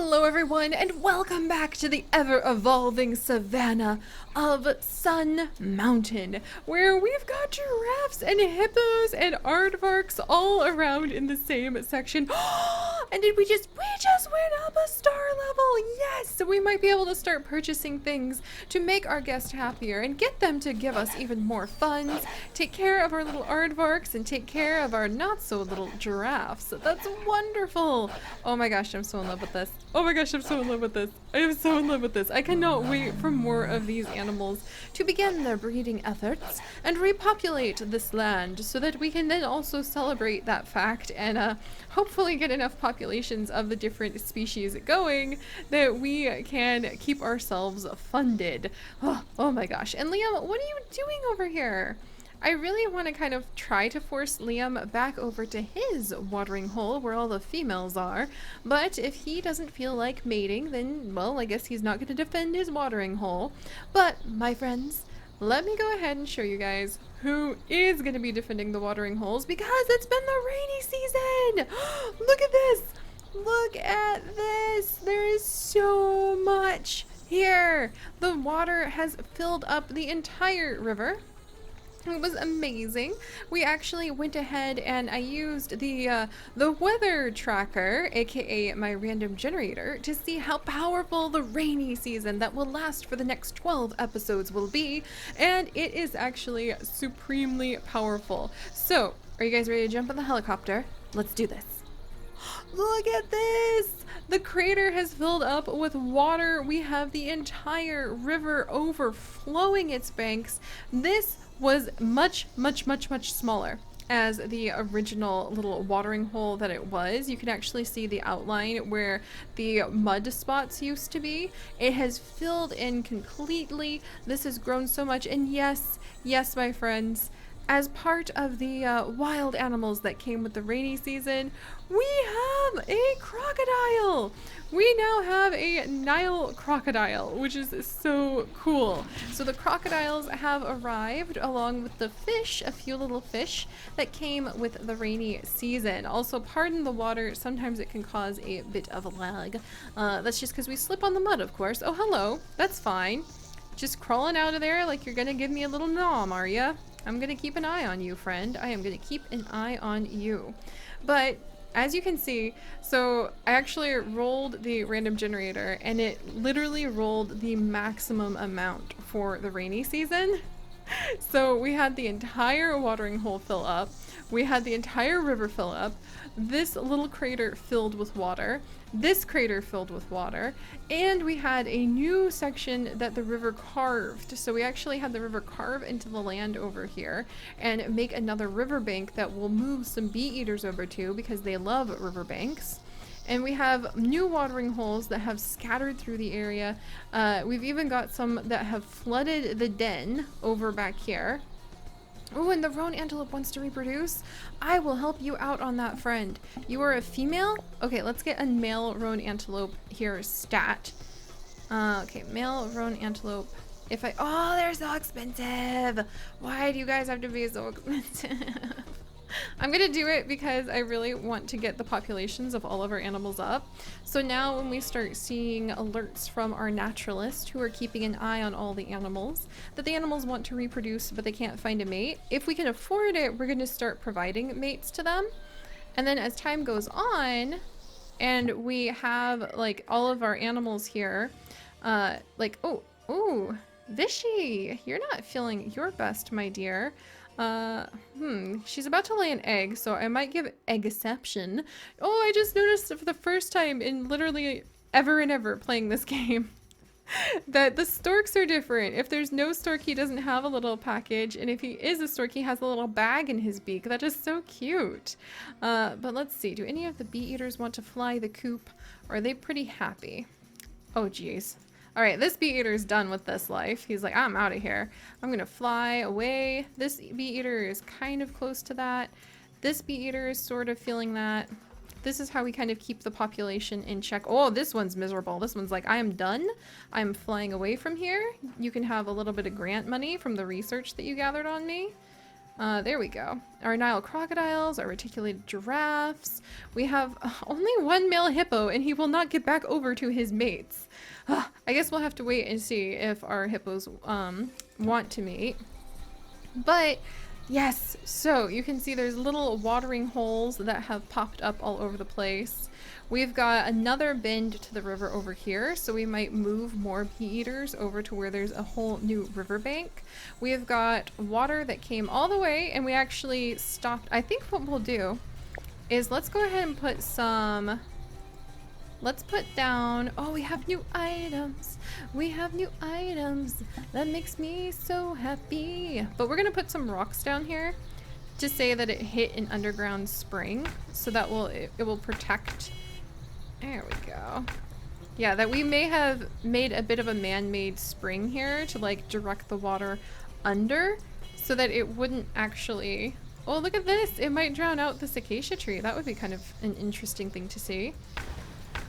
Hello everyone, and welcome back to the ever-evolving savannah of Sun Mountain, where we've got giraffes and hippos and aardvarks all around in the same section. And we just went up a star level, yes! So we might be able to start purchasing things to make our guests happier and get them to give us even more funds, take care of our little aardvarks, and take care of our not-so-little giraffes. That's wonderful! Oh my gosh, I'm so in love with this. Oh my gosh, I'm so in love with this. I am so in love with this. I cannot wait for more of these animals to begin their breeding efforts and repopulate this land so that we can then also celebrate that fact and hopefully get enough populations of the different species going that we can keep ourselves funded. Oh my gosh. And Liam, what are you doing over here? I really want to kind of try to force Liam back over to his watering hole where all the females are, but if he doesn't feel like mating, then, well, I guess he's not going to defend his watering hole. But, my friends, let me go ahead and show you guys who is going to be defending the watering holes, because it's been the rainy season! Look at this! Look at this! There is so much here! The water has filled up the entire river. It was amazing. We actually went ahead and I used the weather tracker, aka my random generator, to see how powerful the rainy season that will last for the next 12 episodes will be, and it is actually supremely powerful. So, are you guys ready to jump in the helicopter? Let's do this. Look at this! The crater has filled up with water. We have the entire river overflowing its banks. This was much smaller as the original little watering hole that it was. You can actually see the outline where the mud spots used to be. It has filled in completely. This has grown so much, and yes, my friends, as part of the wild animals that came with the rainy season, we have a crocodile! We now have a Nile crocodile, which is so cool. So the crocodiles have arrived along with the fish, a few little fish that came with the rainy season. Also, pardon the water, sometimes it can cause a bit of a lag. That's just because we slip on the mud, of course. Oh, hello, that's fine. Just crawling out of there like you're gonna give me a little nom, are ya? I'm gonna keep an eye on you, friend. I am gonna keep an eye on you. But as you can see, so I actually rolled the random generator and it literally rolled the maximum amount for the rainy season. So we had the entire watering hole fill up. We had the entire river fill up. This little crater filled with water. This crater filled with water. And we had a new section that the river carved. So we actually had the river carve into the land over here and make another riverbank that will move some bee eaters over to, because they love riverbanks. And we have new watering holes that have scattered through the area. We've even got some that have flooded the den over back here. Oh, and the Roan antelope wants to reproduce. I will help you out on that, friend. You are a female? Okay, let's get a male Roan antelope here stat. Okay, male Roan antelope. Oh, they're so expensive. Why do you guys have to be so expensive? I'm gonna do it because I really want to get the populations of all of our animals up. So now when we start seeing alerts from our naturalists who are keeping an eye on all the animals, that the animals want to reproduce but they can't find a mate, if we can afford it, we're gonna start providing mates to them. And then as time goes on and we have like all of our animals here, oh, Vishy, you're not feeling your best, my dear. She's about to lay an egg, so I might give eggception. Oh, I just noticed for the first time in literally ever and ever playing this game that the storks are different. If there's no stork, he doesn't have a little package, and if he is a stork, he has a little bag in his beak. That is so cute. But let's see, do any of the bee eaters want to fly the coop, or are they pretty happy? Oh, geez. All right, this bee eater is done with this life. He's like, I'm out of here. I'm gonna fly away. This bee eater is kind of close to that. This bee eater is sort of feeling that. This is how we kind of keep the population in check. Oh, this one's miserable. This one's like, I am done. I'm flying away from here. You can have a little bit of grant money from the research that you gathered on me. There we go. Our Nile crocodiles, our reticulated giraffes. We have only one male hippo, and he will not get back over to his mates. I guess we'll have to wait and see if our hippos want to mate. But yes, so you can see there's little watering holes that have popped up all over the place. We've got another bend to the river over here, so we might move more bee eaters over to where there's a whole new riverbank. We've got water that came all the way, and we actually stopped. I think what we'll do is let's go ahead and put some... Let's put down... Oh, we have new items. We have new items. That makes me so happy. But we're going to put some rocks down here to say that it hit an underground spring. So that it will protect... There we go. Yeah, that we may have made a bit of a man-made spring here to like direct the water under so that it wouldn't actually... Oh, look at this. It might drown out this acacia tree. That would be kind of an interesting thing to see.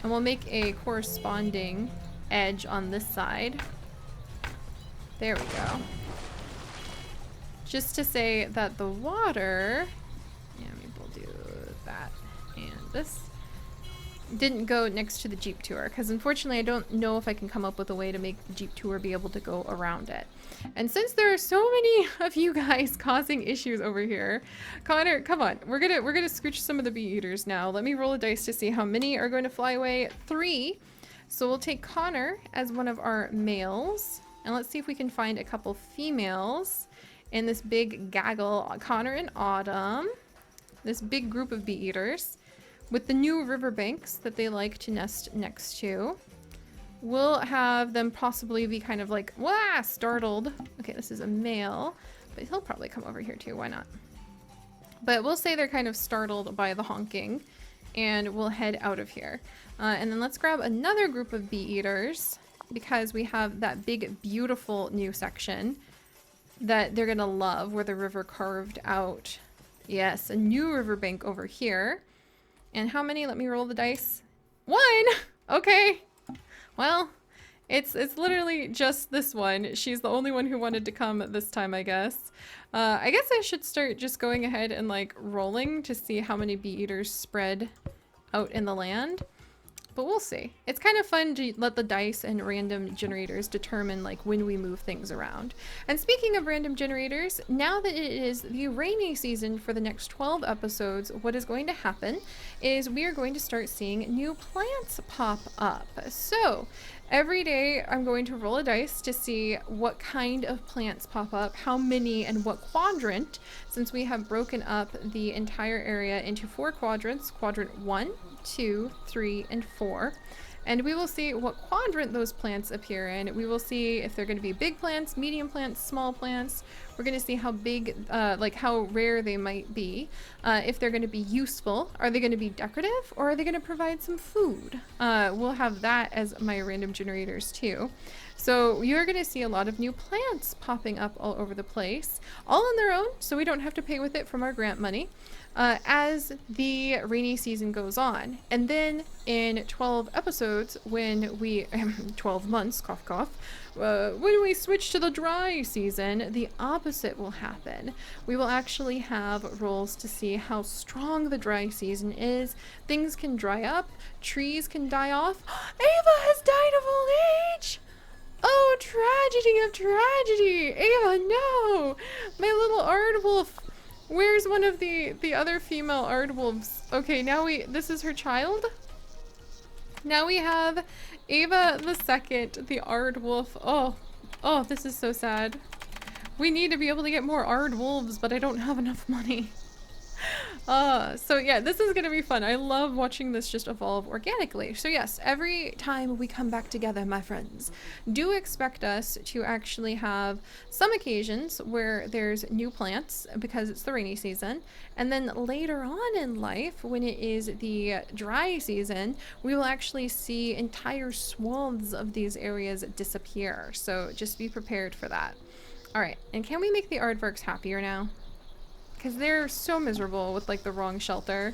And we'll make a corresponding edge on this side. There we go. Just to say that the water... Yeah, maybe we'll do that and this. Didn't go next to the Jeep tour because unfortunately I don't know if I can come up with a way to make the Jeep tour be able to go around it. And since there are so many of you guys causing issues over here, Connor, come on, we're gonna scooch some of the bee eaters now. Let me roll a dice to see how many are going to fly away. 3. So we'll take Connor as one of our males, and let's see if we can find a couple females in this big gaggle. Connor and Autumn, this big group of bee eaters. With the new riverbanks that they like to nest next to, we'll have them possibly be kind of like, wah, startled. Okay, this is a male, but he'll probably come over here too, why not? But we'll say they're kind of startled by the honking, and we'll head out of here. And then let's grab another group of bee eaters, because we have that big, beautiful new section that they're gonna love, where the river carved out. Yes, a new riverbank over here. And how many? Let me roll the dice. 1! Okay. Well, it's literally just this one. She's the only one who wanted to come this time, I guess. I guess I should start just going ahead and like rolling to see how many bee eaters spread out in the land. But we'll see. It's kind of fun to let the dice and random generators determine like when we move things around. And speaking of random generators, now that it is the rainy season for the next 12 episodes, what is going to happen is we are going to start seeing new plants pop up. So every day I'm going to roll a dice to see what kind of plants pop up, how many and what quadrant, since we have broken up the entire area into 4 quadrants, quadrant 1, 2, 3, and 4. And we will see what quadrant those plants appear in. We will see if they're going to be big plants, medium plants, small plants. We're going to see how big, like how rare they might be. If they're going to be useful, are they going to be decorative, or are they going to provide some food? We'll have that as my random generators too. So you're going to see a lot of new plants popping up all over the place, all on their own, so we don't have to pay with it from our grant money. As the rainy season goes on. And then in 12 episodes, when we, 12 months, cough cough, when we switch to the dry season, the opposite will happen. We will actually have rolls to see how strong the dry season is. Things can dry up, trees can die off. Ava has died of old age! Oh, tragedy of tragedy! Ava, no! My little Aardwolf. Where's one of the other female Aardwolves? Okay, now this is her child? Now we have Ava the second, the Aardwolf. Oh, this is so sad. We need to be able to get more Aardwolves, but I don't have enough money. So yeah, this is gonna be fun. I love watching this just evolve organically. So yes, every time we come back together, my friends, do expect us to actually have some occasions where there's new plants because it's the rainy season. And then later on in life, when it is the dry season, we will actually see entire swaths of these areas disappear. So just be prepared for that. All right, and can we make the aardvarks happier now? Because they're so miserable with like the wrong shelter.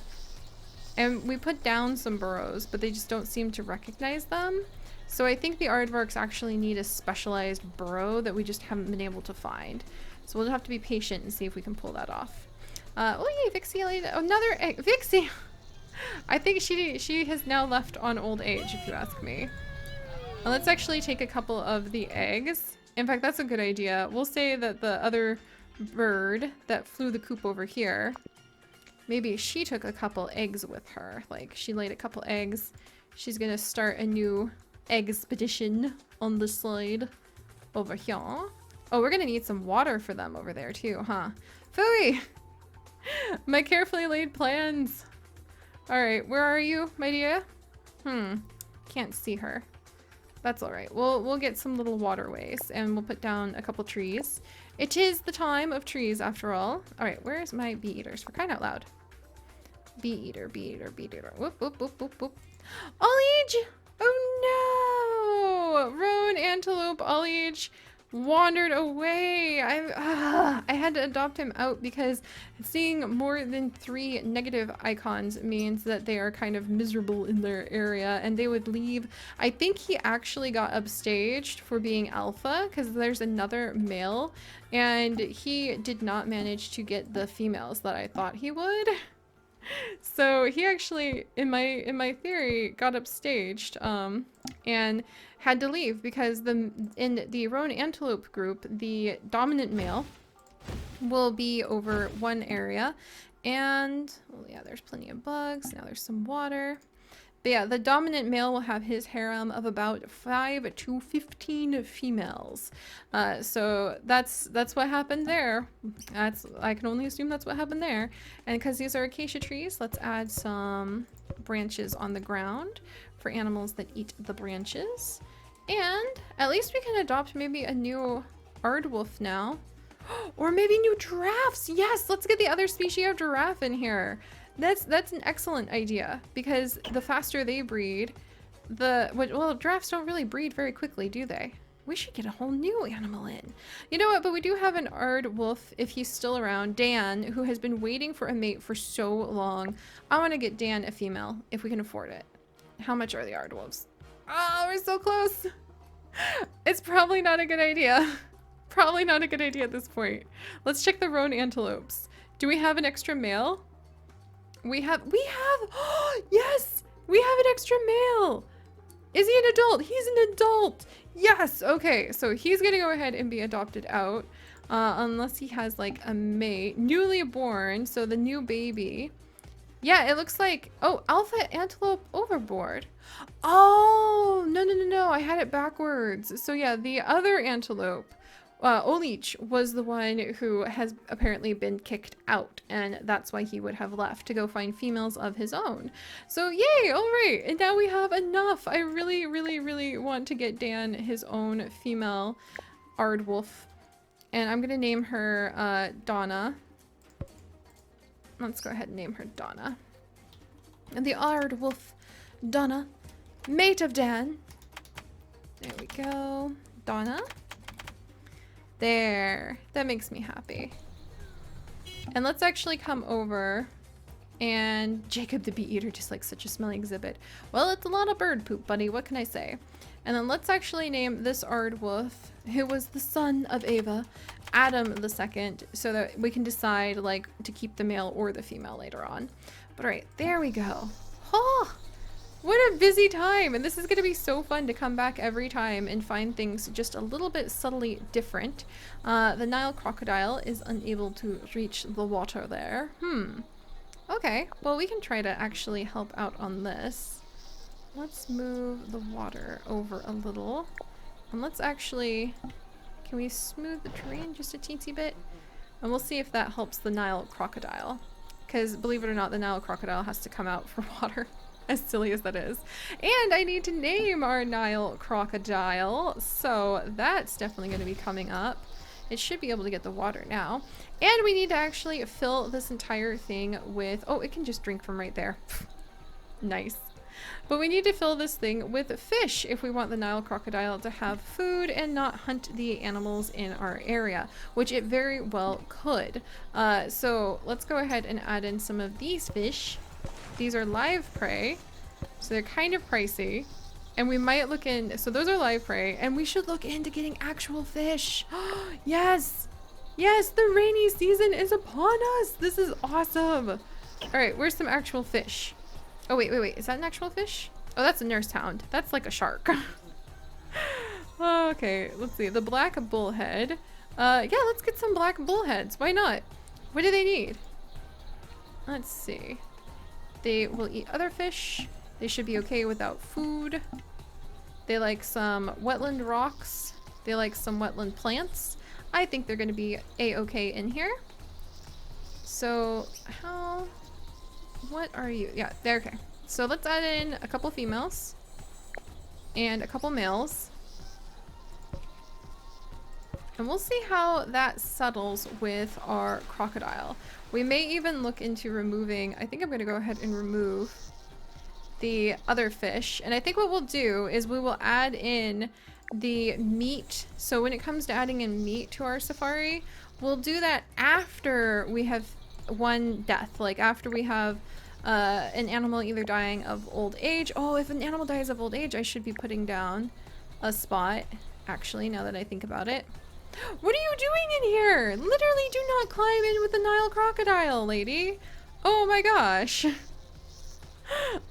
And we put down some burrows, but they just don't seem to recognize them. So I think the aardvarks actually need a specialized burrow that we just haven't been able to find. So So we'll have to be patient and see if we can pull that off. Oh yay, Vixie laid another egg. Vixie! I think she has now left on old age, if you ask me. Well, let's actually take a couple of the eggs. In fact, that's a good idea. We'll say that the other bird that flew the coop over here, maybe she took a couple eggs with her. Like, she laid a couple eggs. She's gonna start a new expedition on the side over here. Oh, we're gonna need some water for them over there too, huh? Phooey! My carefully laid plans. Alright, where are you, my dear? Can't see her. That's alright. We'll get some little waterways and we'll put down a couple trees. It is the time of trees after all. Alright, where's my bee eaters? For crying out loud. Bee eater, bee eater, bee eater. Whoop, whoop, whoop, whoop, whoop. All-age! Oh no! Roan, antelope, all-age wandered away. I had to adopt him out because seeing more than 3 negative icons means that they are kind of miserable in their area and they would leave. I think he actually got upstaged for being alpha because there's another male and he did not manage to get the females that I thought he would. So he actually, in my theory, got upstaged and had to leave because in the Roan antelope group, the dominant male will be over one area, and well, yeah, there's plenty of bugs. Now there's some water. But yeah, the dominant male will have his harem of about 5 to 15 females. So that's what happened there. I can only assume that's what happened there. And because these are acacia trees, let's add some branches on the ground for animals that eat the branches. And at least we can adopt maybe a new Aardwolf now. Or maybe new giraffes. Yes, let's get the other species of giraffe in here. That's an excellent idea because the faster they breed, well, giraffes don't really breed very quickly, do they? We should get a whole new animal in. You know what? But we do have an Aardwolf, if he's still around, Dan, who has been waiting for a mate for so long. I want to get Dan a female if we can afford it. How much are the Aardwolves? Oh, we're so close. It's probably not a good idea. Probably not a good idea at this point. Let's check the Roan antelopes. Do we have an extra male? We have, yes, we have an extra male. Is he an adult? He's an adult. Yes. Okay. So he's going to go ahead and be adopted out, unless he has like a mate, newly born. So the new baby. Yeah, it looks like, oh, alpha antelope overboard. Oh, no. I had it backwards. So yeah, the other antelope, Olich was the one who has apparently been kicked out, and that's why he would have left to go find females of his own. So yay, all right, and now we have enough. I really want to get Dan his own female Aardwolf, and I'm gonna name her Donna. Let's go ahead and name her Donna. And the Aardwolf, Donna, mate of Dan. There we go, Donna. There, that makes me happy. And let's actually come over and Jacob the bee eater, just like such a smelly exhibit. Well, it's a lot of bird poop, buddy. What can I say? And then let's actually name this Aardwolf, who was the son of Ava, Adam II, so that we can decide like to keep the male or the female later on. But all right, there we go. Oh, what a busy time. And this is going to be so fun to come back every time and find things just a little bit subtly different. The Nile crocodile is unable to reach the water there. Okay, well, we can try to actually help out on this. Let's move the water over a little. And let's actually, can we smooth the terrain just a teensy bit? And we'll see if that helps the Nile crocodile. Because believe it or not, the Nile crocodile has to come out for water. As silly as that is. And I need to name our Nile crocodile. So that's definitely going to be coming up. It should be able to get the water now. And we need to actually fill this entire thing with, oh, it can just drink from right there. Nice. But we need to fill this thing with fish if we want the Nile crocodile to have food and not hunt the animals in our area, which it very well could. So let's go ahead and add in some of these fish. These are live prey, so they're kind of pricey. And we might look in, so those are live prey, and we should look into getting actual fish. Yes! Yes, the rainy season is upon us. This is awesome. All right, where's some actual fish? Oh, wait, wait, wait. Is that an actual fish? Oh, that's a nurse hound. That's like a shark. Okay, let's see. The black bullhead. Yeah, let's get some black bullheads. Why not? What do they need? Let's see. They will eat other fish. They should be okay without food. They like some wetland rocks. They like some wetland plants. I think they're going to be a-okay in here. So, what are you? Yeah, they're okay. So let's add in a couple females and a couple males. And we'll see how that settles with our crocodile. We may even look into removing, I think I'm going to go ahead and remove the other fish. And I think what we'll do is we will add in the meat. So when it comes to adding in meat to our safari, we'll do that after we have one death. Like after we have an animal either dying of old age. Oh, if an animal dies of old age, I should be putting down a spot, actually, now that I think about it. What are you doing in here? Literally do not climb in with the Nile crocodile, lady. Oh my gosh.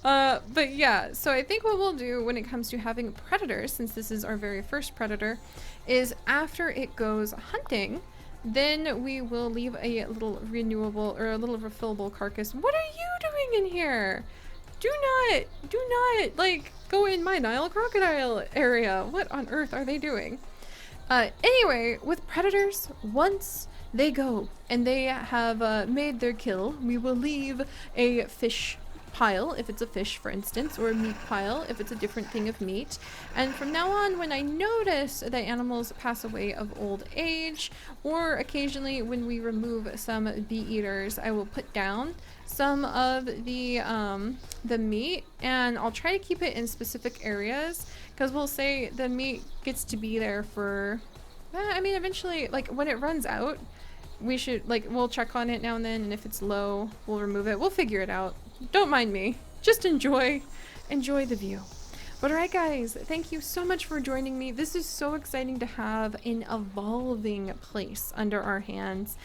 But yeah, so I think what we'll do when it comes to having predators, since this is our very first predator, is after it goes hunting, then we will leave a little renewable or a little refillable carcass. What are you doing in here? Do not like go in my Nile crocodile area. What on earth are they doing? Anyway, with predators, once they go and they have made their kill, we will leave a fish pile, if it's a fish for instance, or a meat pile if it's a different thing of meat. And from now on, when I notice that animals pass away of old age, or occasionally when we remove some bee eaters, I will put down some of the meat, and I'll try to keep it in specific areas, because we'll say the meat gets to be there for, I mean, eventually, like when it runs out, we should, like, we'll check on it now and then, and if it's low, we'll remove it. We'll figure it out. Don't mind me. Just enjoy the view. But alright guys, thank you so much for joining me. This is so exciting to have an evolving place under our hands.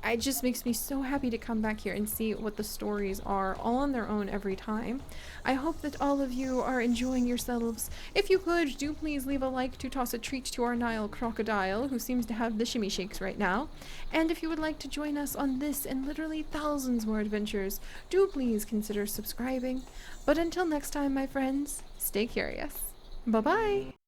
It just makes me so happy to come back here and see what the stories are all on their own every time. I hope that all of you are enjoying yourselves. If you could, do please leave a like to toss a treat to our Nile crocodile, who seems to have the shimmy shakes right now. And if you would like to join us on this and literally thousands more adventures, do please consider subscribing. But until next time, my friends, stay curious. Bye-bye!